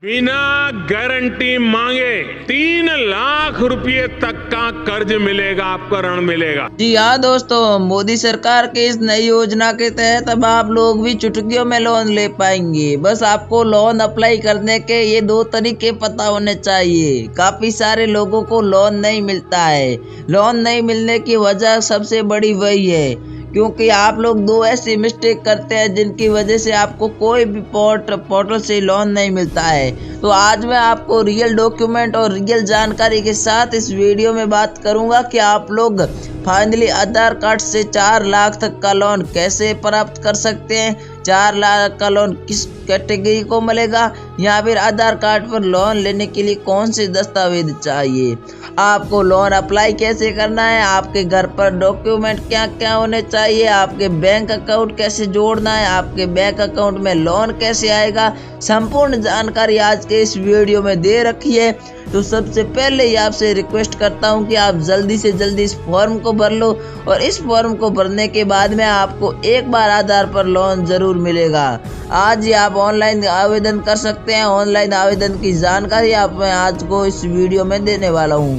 बिना गारंटी मांगे 3 लाख रुपए तक का कर्ज मिलेगा, आपको ऋण मिलेगा। जी हाँ दोस्तों, मोदी सरकार के इस नई योजना के तहत अब आप लोग भी चुटकियों में लोन ले पाएंगे। बस आपको लोन अप्लाई करने के ये 2 तरीके पता होने चाहिए। काफी सारे लोगों को लोन नहीं मिलता है। लोन नहीं मिलने की वजह सबसे बड़ी वही है क्योंकि आप लोग 2 ऐसी मिस्टेक करते हैं जिनकी वजह से आपको कोई भी पोर्टल से लोन नहीं मिलता है। तो आज मैं आपको रियल डॉक्यूमेंट और रियल जानकारी के साथ इस वीडियो में बात करूंगा कि आप लोग फाइनली आधार कार्ड से 4 लाख तक का लोन कैसे प्राप्त कर सकते हैं, 4 लाख का लोन किस कैटेगरी को मिलेगा, या फिर आधार कार्ड पर लोन लेने के लिए कौन से दस्तावेज चाहिए, आपको लोन अप्लाई कैसे करना है, आपके घर पर डॉक्यूमेंट क्या क्या होने चाहिए, आपके बैंक अकाउंट कैसे जोड़ना है, आपके बैंक अकाउंट में लोन कैसे आएगा, संपूर्ण जानकारी आज के इस वीडियो में दे रखी है। तो सबसे पहले ही आपसे रिक्वेस्ट करता हूं कि आप जल्दी से जल्दी इस फॉर्म को भर लो और इस फॉर्म को भरने के बाद में आपको एक बार आधार पर लोन जरूर मिलेगा। आज ही आप ऑनलाइन आवेदन कर सकते हैं। ऑनलाइन आवेदन की जानकारी मैं आज को इस वीडियो में देने वाला हूं।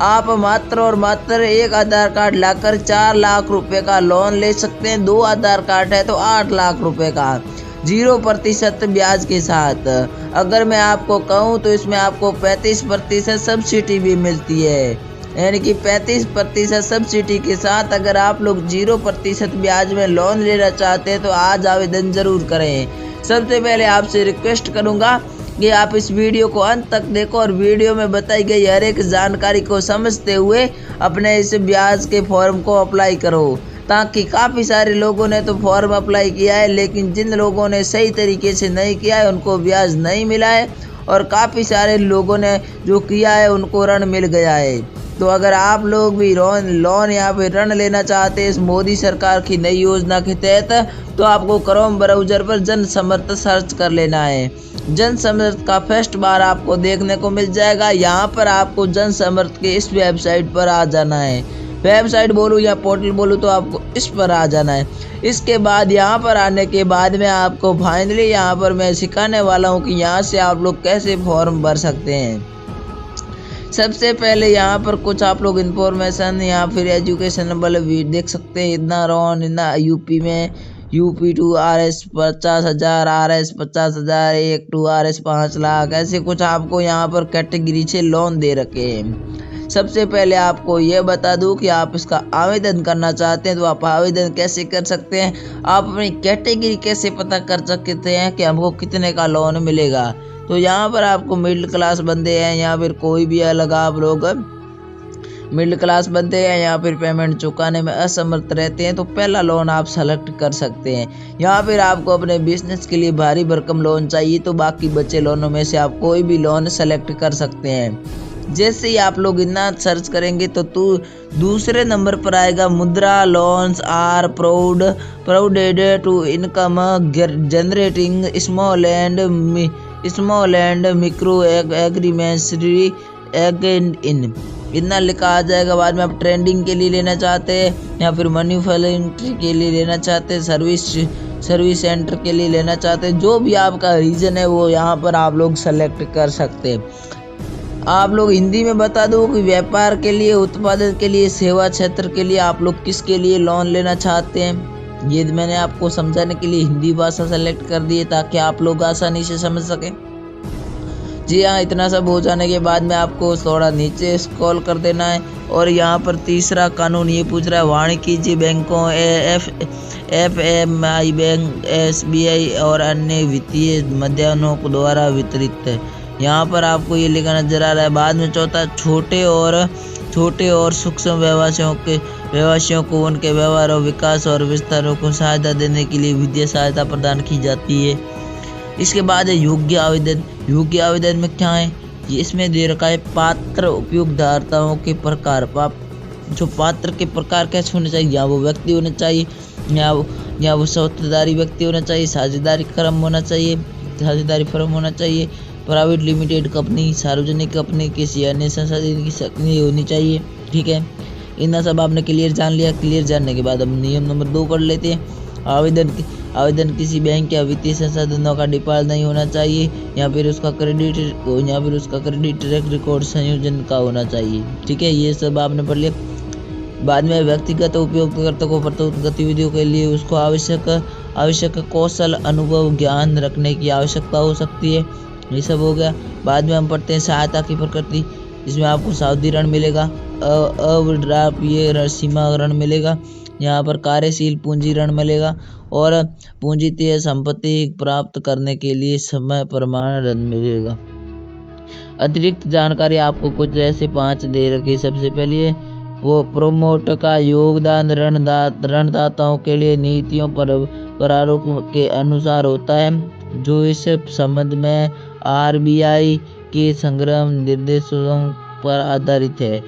आप मात्र और मात्र एक आधार कार्ड लाकर 4 लाख रुपए का लोन ले सकते हैं। 2 आधार कार्ड है तो 8 लाख रुपए का 0% ब्याज के साथ। अगर मैं आपको कहूँ तो इसमें आपको 35% सब्सिडी भी मिलती है, यानी कि 35% सब्सिडी के साथ अगर आप लोग 0% ब्याज में लोन लेना चाहते हैं तो आज आवेदन जरूर करें। सबसे पहले आपसे रिक्वेस्ट करूंगा कि आप इस वीडियो को अंत तक देखो और वीडियो में बताई गई हर एक जानकारी को समझते हुए अपने इस ब्याज के फॉर्म को अप्लाई करो, ताकि काफ़ी सारे लोगों ने तो फॉर्म अप्लाई किया है लेकिन जिन लोगों ने सही तरीके से नहीं किया है उनको ब्याज नहीं मिला है और काफ़ी सारे लोगों ने जो किया है उनको ऋण मिल गया है। तो अगर आप लोग भी लोन या फिर ऋण लेना चाहते हैं इस मोदी सरकार की नई योजना के तहत, तो आपको क्रोम ब्राउजर पर जन समर्थ सर्च कर लेना है। जन समर्थ का फर्स्ट बार आपको देखने को मिल जाएगा। यहाँ पर आपको जन समर्थ के इस वेबसाइट पर आ जाना है। वेबसाइट बोलूँ या पोर्टल बोलूँ तो आपको इस पर आ जाना है। इसके बाद यहाँ पर आने के बाद में आपको फाइनली यहाँ पर मैं सिखाने वाला हूँ कि यहाँ से आप लोग कैसे फॉर्म भर सकते हैं। सबसे पहले यहाँ पर कुछ आप लोग इन्फॉर्मेशन या फिर एजुकेशन लेवल देख सकते हैं। इतना लोन, इतना यूपी में UP to RS 50,000, RS 50,000, 1 to RS 5 lakh, ऐसे कुछ आपको यहाँ पर कैटेगरी से लोन दे रखे हैं। सबसे पहले आपको ये बता दूं कि आप इसका आवेदन करना चाहते हैं तो आप आवेदन कैसे कर सकते हैं, आप अपनी कैटेगरी कैसे पता कर सकते हैं कि हमको कितने का लोन मिलेगा। तो यहाँ पर आपको मिडिल क्लास बंदे हैं या फिर कोई भी अलग आप लोग मिडिल क्लास बंदे हैं या फिर पेमेंट चुकाने में असमर्थ रहते हैं तो पहला लोन आप सेलेक्ट कर सकते हैं। या फिर आपको अपने बिजनेस के लिए भारी भरकम लोन चाहिए तो बाकी बचे लोनों में से आप कोई भी लोन सेलेक्ट कर सकते हैं। जैसे ही आप लोग इतना सर्च करेंगे तो दूसरे नंबर पर आएगा Mudra loans are provided to income generating small and micro एग्रीमेंट्री इन इतना लिखा आ जाएगा। बाद में आप ट्रेंडिंग के लिए लेना चाहते हैं या फिर मैन्युफैक्चरिंग के लिए लेना चाहते हैं, सर्विस सेंटर के लिए लेना चाहते हैं, जो भी आपका रीजन है वो यहाँ पर आप लोग सेलेक्ट कर सकते हैं। आप लोग हिंदी में बता दो कि व्यापार के लिए, उत्पादन के लिए, सेवा क्षेत्र के लिए आप लोग किसके लिए लोन लेना चाहते हैं। ये मैंने आपको समझाने के लिए हिंदी भाषा सेलेक्ट कर दी है ताकि आप लोग आसानी से समझ सकें। जी हाँ, इतना सब हो जाने के बाद में आपको थोड़ा नीचे स्क्रॉल कर देना है और यहाँ पर तीसरा कानून ये पूछ रहा है वाणिज्यिक बैंकों FMI बैंक, SBI और अन्य वित्तीय माध्यमों द्वारा वितरित है। यहाँ पर आपको ये लिखा नजर आ रहा है। बाद में चौथा छोटे और सूक्ष्म व्यवसायों को उनके व्यवहारों, विकास और विस्तारों को सहायता देने के लिए वित्तीय सहायता प्रदान की जाती है। इसके बाद है योग्य आवेदन। योग्य आवेदन में क्या है, ये इसमें दे रखा है पात्र उपयोगकर्ताओं के प्रकार। जो पात्र के प्रकार कैसे होने चाहिए, या वो व्यक्ति होने चाहिए या वो सौतेदारी व्यक्ति होना चाहिए, साझेदारी फर्म होना चाहिए, प्राइवेट लिमिटेड कंपनी, सार्वजनिक कंपनी, किसी अन्य संसाधन की शक्ति होनी चाहिए। ठीक है, इतना सब आपने क्लियर जान लिया। क्लियर जानने के बाद हम नियम नंबर 2 पढ़ लेते हैं। आवेदन किसी बैंक या वित्तीय संसाधनों का डिफॉल्ट नहीं होना चाहिए, या फिर उसका क्रेडिट ट्रैक रिकॉर्ड संयोजन का होना चाहिए। ठीक है, ये सब आपने पढ़ लिया। बाद में व्यक्तिगत उपयोगकर्ता को प्रस्तुत गतिविधियों के लिए उसको आवश्यक कौशल, अनुभव, ज्ञान रखने की आवश्यकता हो सकती है। ये सब हो गया। बाद में हम पढ़ते हैं सहायता की प्रकृति। इसमें आपको सावधि ऋण मिलेगा, अविद्राव्य सीमा ऋण मिलेगा, यहाँ पर कार्यशील पूंजी ऋण मिलेगा, और पूंजीतीय संपत्ति प्राप्त करने के लिए समय प्रमाण ऋण मिलेगा। अतिरिक्त जानकारी आपको कुछ ऐसे 5 दे रखी। सबसे पहले वो प्रोमोट का योगदान ऋणदाताओं के लिए नीतियों प्रारूप के अनुसार होता है, जो इस संबंध में RBI के संग्रह निर्देशों पर आधारित है।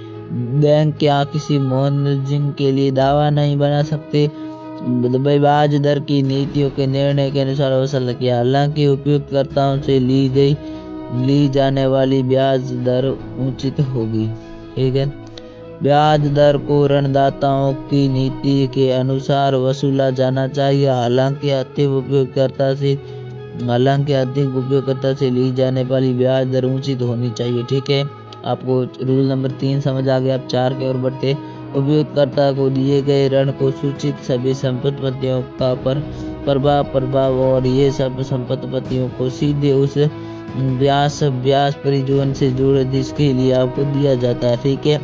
बैंक या किसी मॉर्गेजिंग के लिए दावा नहीं बना सकते। ब्याज दर की नीतियों के निर्णय के अनुसार वसूल किया। हालांकि उपयोगकर्ताओं से ली जाने वाली ब्याज दर उचित होगी। ठीक है, ब्याज दर को ऋणदाताओं की नीति के अनुसार वसूला जाना चाहिए। हालांकि अधिक उपयोगकर्ता से ली जाने वाली ब्याज दर उचित होनी चाहिए। ठीक है, आपको रूल नंबर 3 समझ आ गया। आप 4 की ओर बढ़ते। उपयोगकर्ता को दिए गए ऋण को सूचित सभी संपत्तियों का प्रभाव और ये सब संपत्तियों को सीधे उस ब्याज परिजोन से जुड़े जिसके लिए आपको दिया जाता है। ठीक है,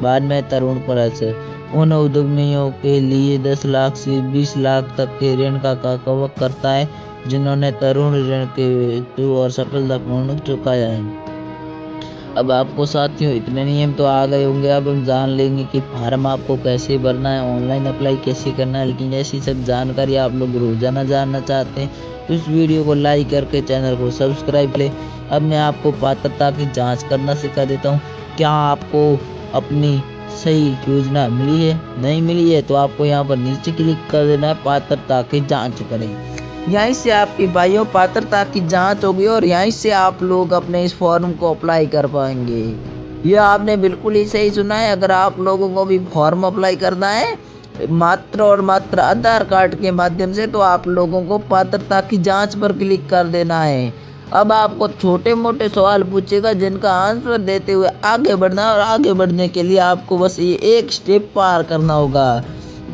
बाद में तरुण परस उन उद्यमियों के लिए 10 लाख से 20 लाख तक के ऋण का कवर करता है जिन्होंने तरुण ऋण के हेतु और सफलतापूर्वक चुकाया है। अब आपको साथियों इतने नियम तो आ गए होंगे। अब हम जान लेंगे कि फार्म आपको कैसे भरना है, ऑनलाइन अप्लाई कैसे करना है। लेकिन ऐसी सब जानकारी आप लोग रोजाना जानना चाहते हैं तो इस वीडियो को लाइक करके चैनल को सब्सक्राइब करें। अब मैं आपको पात्रता की जांच करना सिखा देता हूँ। क्या आपको अपनी सही योजना मिली है? नहीं मिली है तो आपको यहाँ पर नीचे क्लिक कर देना है, पात्रता की जाँच करें। यहीं से आपकी भाइयों पात्रता की जांच होगी और यहीं से आप लोग अपने इस फॉर्म को अप्लाई कर पाएंगे। ये आपने बिल्कुल ही सही सुना है। अगर आप लोगों को भी फॉर्म अप्लाई करना है मात्र और मात्र आधार कार्ड के माध्यम से, तो आप लोगों को पात्रता की जांच पर क्लिक कर देना है। अब आपको छोटे मोटे सवाल पूछेगा जिनका आंसर देते हुए आगे बढ़ना, और आगे बढ़ने के लिए आपको बस ये एक स्टेप पार करना होगा।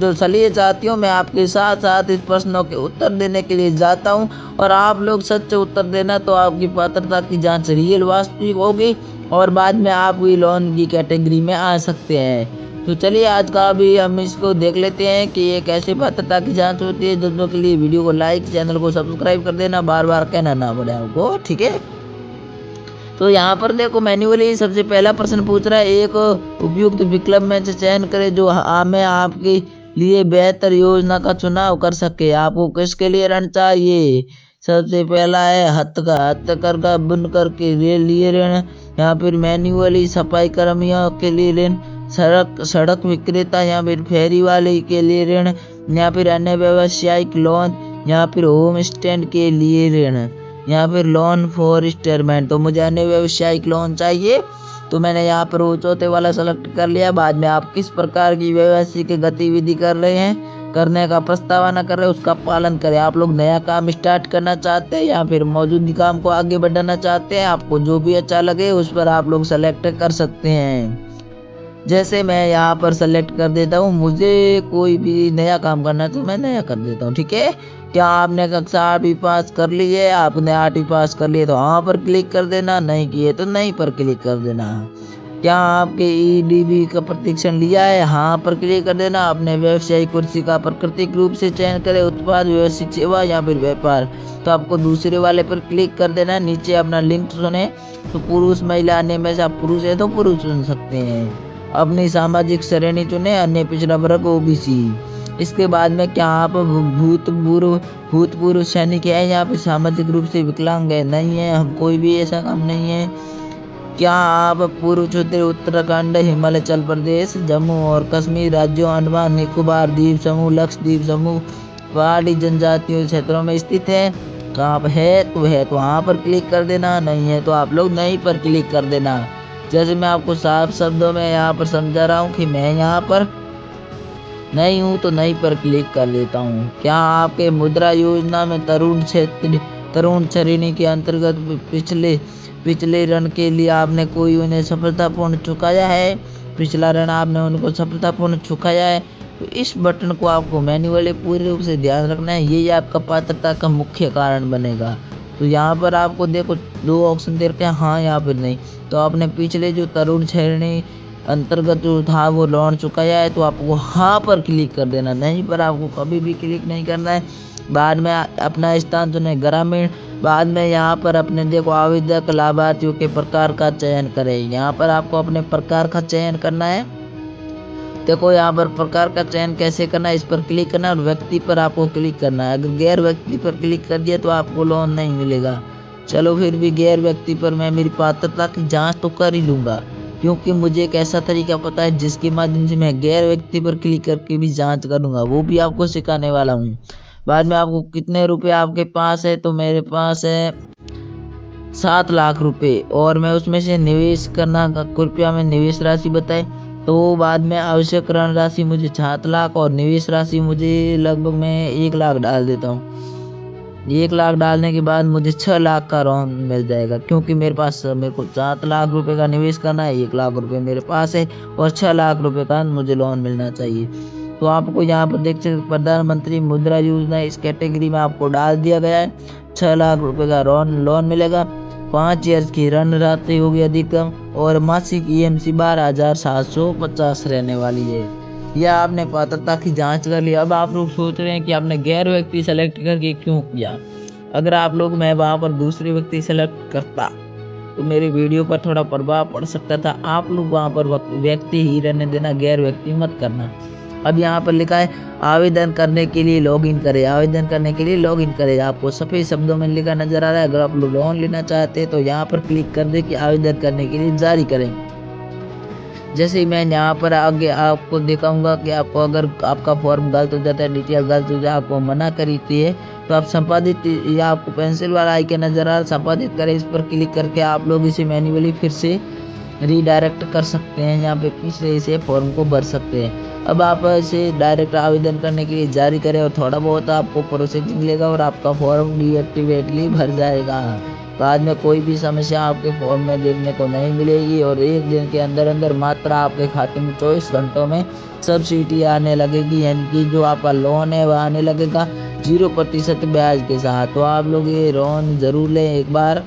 तो चलिए साथियों, मैं आपके साथ साथ इस प्रश्नों के उत्तर देने के लिए जाता हूं, और आप लोग सच्चे उत्तर देना तो आपकी पात्रता की जांच रियल वास्तविक होगी और बाद में आप भी लोन की कैटेगरी में आ सकते हैं। तो चलिए आज का अभी हम इसको देख लेते हैं कि ये कैसे पात्रता की जांच होती है। दोस्तों के लिए वीडियो को लाइक, चैनल को सब्सक्राइब कर देना, बार बार कहना ना पड़े आपको। ठीक है, तो यहाँ पर देखो मैन्युअली सबसे पहला प्रश्न पूछ रहा है, एक उपयुक्त विकल्प में से चयन करें जो हमें आपके लिए बेहतर योजना का चुनाव कर सके। आपको किसके लिए ऋण चाहिए? सबसे पहला है हथकरघा बुनकर के लिए ऋण, या फिर मैन्युअली सफाई कर्मियों के लिए ऋण, सड़क विक्रेता या फिर फेरी वाले के लिए ऋण, या फिर अन्य व्यावसायिक लोन, या फिर होम स्टैंड के लिए ऋण, या फिर लोन फॉर रिटायरमेंट। तो मुझे अन्य व्यावसायिक लोन चाहिए, तो मैंने यहाँ पर वो चौथे वाला सेलेक्ट कर लिया। बाद में आप किस प्रकार की व्यावसायिक गतिविधि कर रहे हैं, करने का प्रस्तावना कर रहे हैं, उसका पालन करें। आप लोग नया काम स्टार्ट करना चाहते हैं या फिर मौजूदा काम को आगे बढ़ाना चाहते हैं, आपको जो भी अच्छा लगे उस पर आप लोग सेलेक्ट कर सकते हैं। जैसे मैं यहाँ पर सेलेक्ट कर देता हूँ, मुझे कोई भी नया काम करना है तो मैं नया कर देता हूँ। ठीक है, क्या आपने कक्षा 8वीं पास कर ली है? आपने 8वीं पास कर ली है तो हाँ पर क्लिक कर देना, नहीं किए तो नहीं पर क्लिक कर देना। क्या आपके EDB का प्रशिक्षण लिया है? हाँ पर क्लिक कर देना। आपने व्यवसायिक कुर्सी का प्राकृतिक रूप से चयन करें, उत्पाद, व्यवसायिक सेवा या फिर व्यापार, तो आपको दूसरे वाले पर क्लिक कर देना। नीचे अपना लिंक चुने, तो पुरुष महिला अन्य में से आप पुरुष है तो पुरुष चुन सकते हैं। अपनी सामाजिक श्रेणी चुने, अन्य पिछड़ा वर्ग OBC। इसके बाद में क्या आप भूतपूर्व सैनिक है या फिर सामाजिक रूप से विकलांग है? नहीं है, हम कोई भी ऐसा काम नहीं है। क्या आप पूर्व क्षेत्र उत्तराखंड, हिमाचल प्रदेश, जम्मू और कश्मीर राज्यों, अंडमान निकोबार द्वीप समूह, लक्षद्वीप समूह, पहाड़ी जनजातीय क्षेत्रों में स्थित है? तो आप है तो हाँ पर क्लिक कर देना, नहीं है तो आप लोग नहीं पर क्लिक कर देना। जैसे मैं आपको साफ शब्दों में यहाँ पर समझा रहा हूँ कि मैं यहाँ पर नहीं हूँ तो नहीं पर क्लिक कर लेता हूँ। क्या आपके मुद्रा योजना में तरुण श्रेणी के अंतर्गत पिछले ऋण के लिए आपने कोई उन्हें सफलतापूर्ण चुकाया है? पिछला ऋण आपने उनको सफलतापूर्ण चुकाया है, तो इस बटन को आपको मैन्युअली पूरे रूप से ध्यान रखना है। यही आपका पात्रता का मुख्य कारण बनेगा। तो यहाँ पर आपको देखो 2 ऑप्शन दे रखे हैं, हाँ या फिर नहीं। तो आपने पिछले जो तरुण श्रेणी अंतर्गत जो था वो लोन चुकाया है, तो आपको हाँ पर क्लिक कर देना, नहीं पर आपको कभी भी क्लिक नहीं करना है। बाद में अपना स्थान चुनें ग्रामीण, बाद में यहाँ पर अपने देखो आवेदक लाभार्थियों के प्रकार का चयन करें। यहाँ पर आपको अपने प्रकार का चयन करना है। देखो यहाँ पर प्रकार का चयन कैसे करना है, इस पर क्लिक करना है और व्यक्ति पर आपको क्लिक करना है। अगर गैर व्यक्ति पर क्लिक कर दिया तो आपको लोन नहीं मिलेगा। चलो फिर भी गैर व्यक्ति पर मैं मेरी पात्रता की जांच तो कर ही लूँगा, क्योंकि मुझे एक ऐसा तरीका पता है जिसके माध्यम से मैं गैर व्यक्ति पर क्लिक करके भी जांच करूँगा, वो भी आपको सिखाने वाला हूँ। बाद में आपको कितने रुपए आपके पास है, तो मेरे पास है 7 लाख रुपए और मैं उसमें से निवेश करना, कृपया में निवेश राशि बताएं। तो बाद में आवश्यक ऋण राशि मुझे 7 लाख और निवेश राशि मुझे लगभग मैं 1 लाख डाल देता हूँ। 1 लाख डालने के बाद मुझे 6 लाख का लोन मिल जाएगा, क्योंकि मेरे को 7 लाख रुपए का निवेश करना है, 1 लाख रुपए मेरे पास है और 6 लाख रुपए का मुझे लोन मिलना चाहिए। तो आपको यहाँ पर देख सकते प्रधानमंत्री मुद्रा योजना इस कैटेगरी में आपको डाल दिया गया है। 6 लाख रुपए का लोन मिलेगा। 5 ईयर्स की ऋण राशि होगी अधिकतम और मासिक EMC 12,750 रहने वाली है। यह आपने पात्रता की जांच कर ली। अब आप लोग सोच रहे हैं कि आपने गैर व्यक्ति सेलेक्ट करके क्यों किया। अगर आप लोग मैं वहाँ पर दूसरे व्यक्ति सेलेक्ट करता तो मेरी वीडियो पर थोड़ा प्रभाव पड़ सकता था। आप लोग वहाँ पर व्यक्ति ही रहने देना, गैर व्यक्ति मत करना। अब यहाँ पर लिखा है आवेदन करने के लिए लॉगिन करें। आवेदन करने के लिए लॉगिन करें, आपको सफ़ेद शब्दों में लिखा नजर आ रहा है। अगर आप लोग लोन लेना चाहते हैं तो यहाँ पर क्लिक कर दें कि आवेदन करने के लिए जारी करें। जैसे ही मैं यहाँ पर आगे आपको दिखाऊंगा कि आपको अगर आपका फॉर्म गलत हो जाता है, डिटेल गलत हो जाए, आपको मना करती है, तो आप संपादित या आपको पेंसिल वाला आइकन नजर आ रहा है संपादित करें, इस पर क्लिक करके आप लोग इसे मैन्युअली फिर से रीडायरेक्ट कर सकते हैं। यहाँ पे पिछले इसे फॉर्म को भर सकते हैं। अब आप इसे डायरेक्ट आवेदन करने के लिए जारी करें और थोड़ा बहुत आपको प्रोसेसिंग लेगा और आपका फॉर्म डीएक्टिवेटली भर जाएगा। बाद में कोई भी समस्या आपके फॉर्म में देखने को नहीं मिलेगी और 1 दिन के अंदर अंदर मात्र आपके खाते में 24 घंटों में सब्सिडी आने लगेगी, यानी कि जो आपका लोन है वह आने लगेगा 0% ब्याज के साथ। तो आप लोग ये लोन ज़रूर लें एक बार।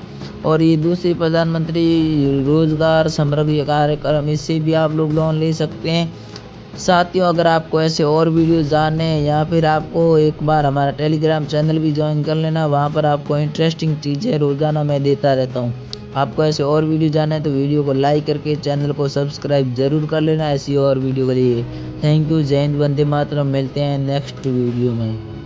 और ये दूसरी प्रधानमंत्री रोजगार समृद्धि कार्यक्रम, इससे भी आप लोग लोन ले सकते हैं। साथियों अगर आपको ऐसे और वीडियो जानने हैं या फिर आपको एक बार हमारा टेलीग्राम चैनल भी ज्वाइन कर लेना, वहाँ पर आपको इंटरेस्टिंग चीज़ें रोज़ाना मैं देता रहता हूँ। आपको ऐसे और वीडियो जानना है तो वीडियो को लाइक करके चैनल को सब्सक्राइब जरूर कर लेना ऐसी और वीडियो के लिए। Thank you. जय हिंद, वंदे मातरम। मिलते हैं नेक्स्ट वीडियो में।